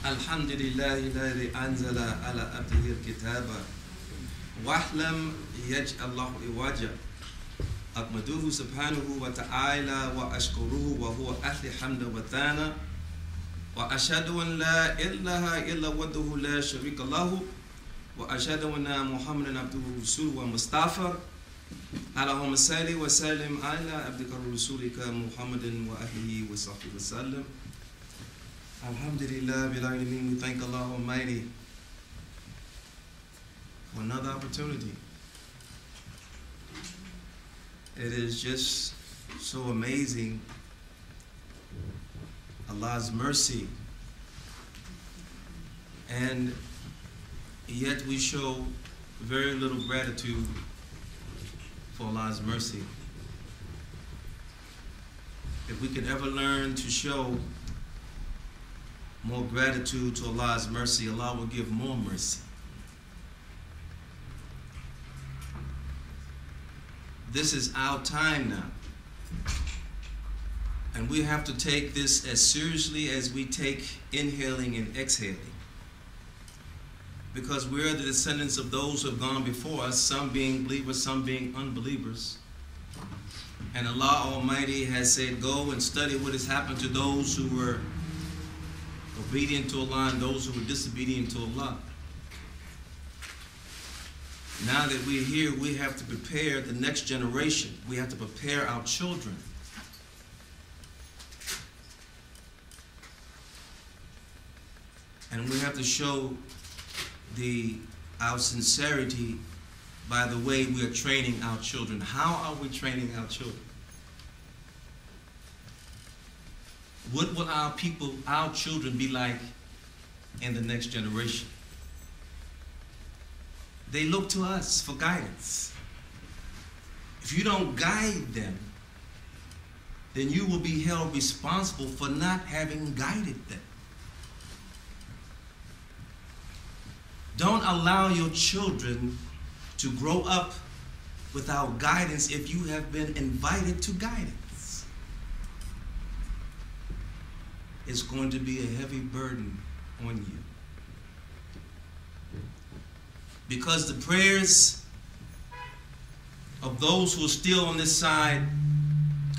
الحمد لله الذي أنزل على عبده الكتاب واحلم يجعل الله إواجا أحمده سبحانه وتعالى وأشكره وهو أهل حمد وثناء وأشهد أن لا إله إلا وحده لا شريك له وأشهد أن محمدا عبده ورسوله ومصطفى اللهم صل وسلم على عبدك ورسولك محمد وأهله وصحبه وسلم. Alhamdulillah, we thank Allah Almighty for another opportunity. It is just so amazing, Allah's mercy, and yet we show very little gratitude for Allah's mercy. If we could ever learn to show more gratitude to Allah's mercy, Allah will give more mercy. This is our time now. And we have to take this as seriously as we take inhaling and exhaling. Because we're the descendants of those who have gone before us, some being believers, some being unbelievers. And Allah Almighty has said, go and study what has happened to those who were obedient to Allah and those who were disobedient to Allah. Now that we're here, we have to prepare the next generation. We have to prepare our children. And we have to show our sincerity by the way we are training our children. How are we training our children? What will our children be like in the next generation? They look to us for guidance. If you don't guide them, then you will be held responsible for not having guided them. Don't allow your children to grow up without guidance if you have been invited to guidance. It's going to be a heavy burden on you. Because the prayers of those who are still on this side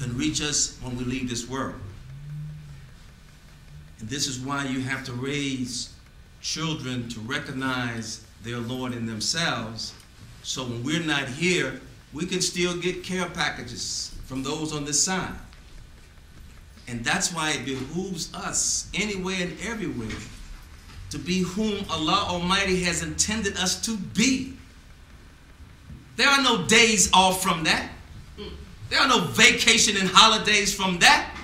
can reach us when we leave this world. And this is why you have to raise children to recognize their Lord in themselves, so when we're not here, we can still get care packages from those on this side. And that's why it behooves us, anywhere and everywhere, to be whom Allah Almighty has intended us to be. There are no days off from that. There are no vacation and holidays from that.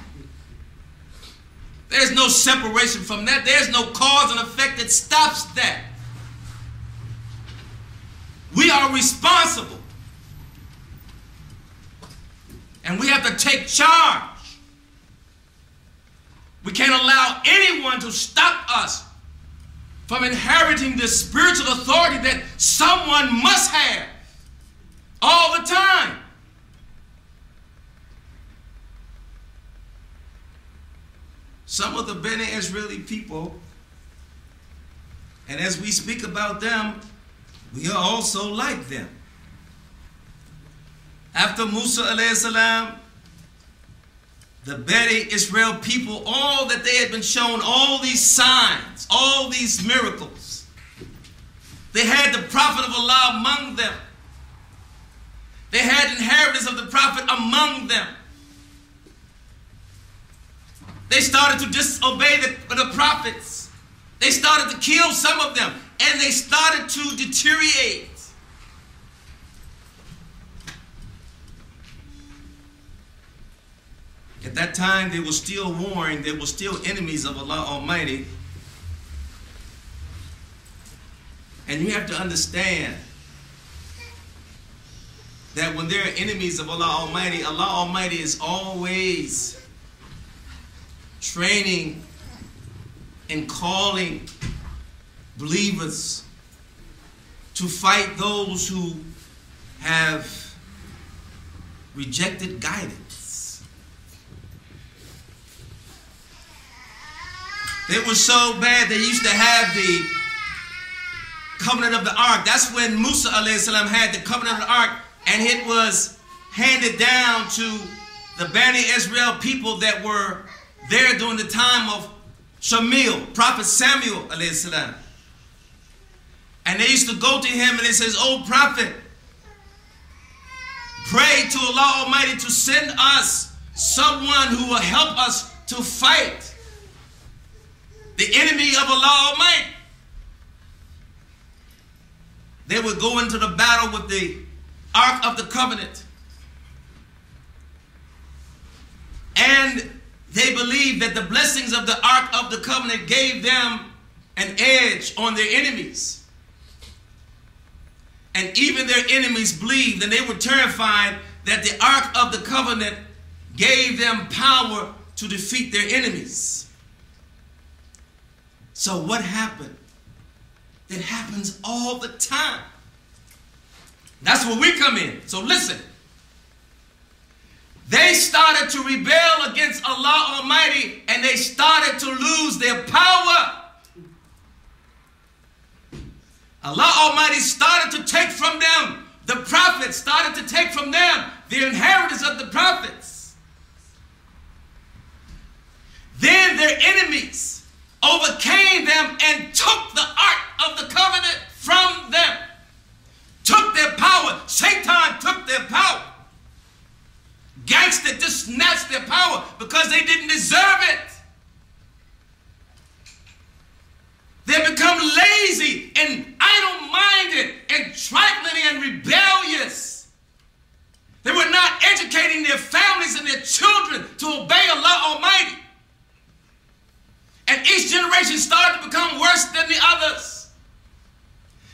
There's no separation from that. There's no cause and effect that stops that. We are responsible. And we have to take charge. We can't allow anyone to stop us from inheriting this spiritual authority that someone must have all the time. Some of the Bene Israeli people, and as we speak about them, we are also like them. After Musa alayhi salam, the Bene Israel people, all that they had been shown, all these signs, all these miracles. They had the prophet of Allah among them. They had inheritors of the prophet among them. They started to disobey the prophets. They started to kill some of them, and they started to deteriorate. At that time, they were still warring. They were still enemies of Allah Almighty. And you have to understand that when they're enemies of Allah Almighty is always training and calling believers to fight those who have rejected guidance. It was so bad they used to have the covenant of the ark. That's when Musa alayhi salam had the covenant of the ark, and it was handed down to the Bani Israel people that were there during the time of Shamil, Prophet Samuel alayhi salam. And they used to go to him and they says, "Oh prophet, pray to Allah Almighty to send us someone who will help us to fight the enemy of Allah Almighty." They would go into the battle with the Ark of the Covenant. And they believed that the blessings of the Ark of the Covenant gave them an edge on their enemies. And even their enemies believed, and they were terrified, that the Ark of the Covenant gave them power to defeat their enemies. So what happened? It happens all the time. That's where we come in. So listen. They started to rebel against Allah Almighty, and they started to lose their power. Allah Almighty started to take from them, the prophets started to take from them the inheritance of the prophets. Then their enemies overcame them and took the Ark of the Covenant from them. Took their power. Satan took their power. Gangsters just snatched their power because they didn't deserve it. They become lazy and idle-minded and trifling and rebellious. They were not educating their families and their children to obey Allah Almighty. And each generation started to become worse than the others.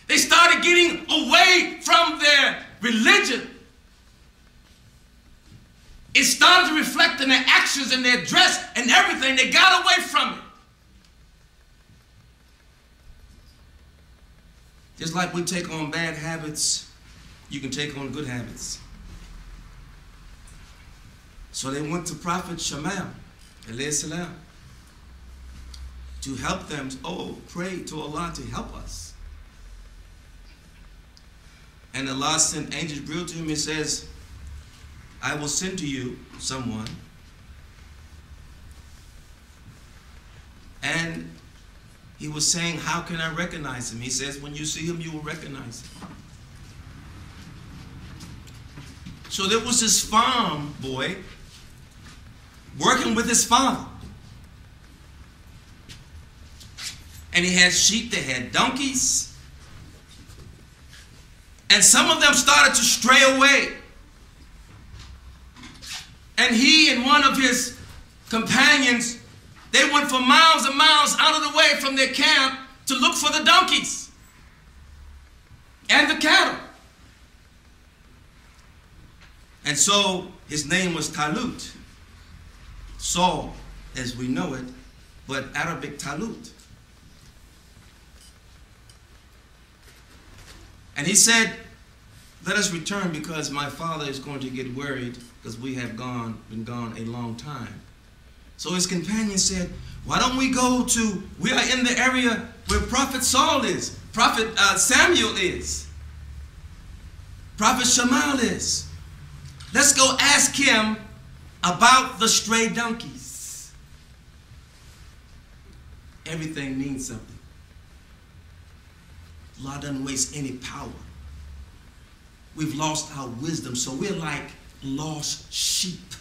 They started getting away from their religion. It started to reflect in their actions and their dress and everything. They got away from it. Just like we take on bad habits, you can take on good habits. So they went to Prophet Shamil alayhi salam to help them. Oh, pray to Allah to help us. And Allah sent angels Jibril to him and says, "I will send to you someone." And he was saying, "How can I recognize him?" He says, "When you see him, you will recognize him." So there was this farm boy working with his father. And he had sheep, they had donkeys. And some of them started to stray away. And he and one of his companions, they went for miles and miles out of the way from their camp to look for the donkeys and the cattle. And so his name was Talut. Saul, as we know it, but Arabic Talut. And he said, "Let us return because my father is going to get worried because we have been gone a long time." So his companion said, "Why don't we we are in the area where Prophet Saul is, Prophet Samuel is, Prophet Shamil is. Let's go ask him about the stray donkeys." Everything means something. Allah doesn't waste any power. We've lost our wisdom, so we're like lost sheep.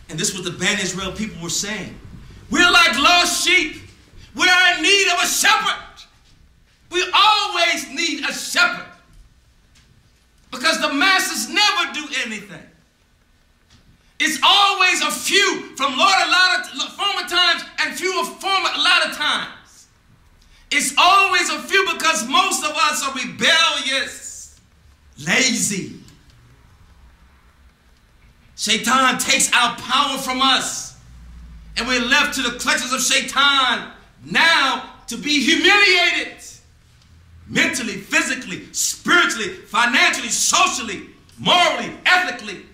And this was the Bani Israel people were saying. We're like lost sheep. We are in need of a shepherd. We always need a shepherd. Because the masses never do anything. It's always a few from former times and few of a lot of times. It's always a few because most of us are rebellious, lazy. Shaitan takes our power from us, and we're left to the clutches of Shaitan now to be humiliated mentally, physically, spiritually, financially, socially, morally, ethically.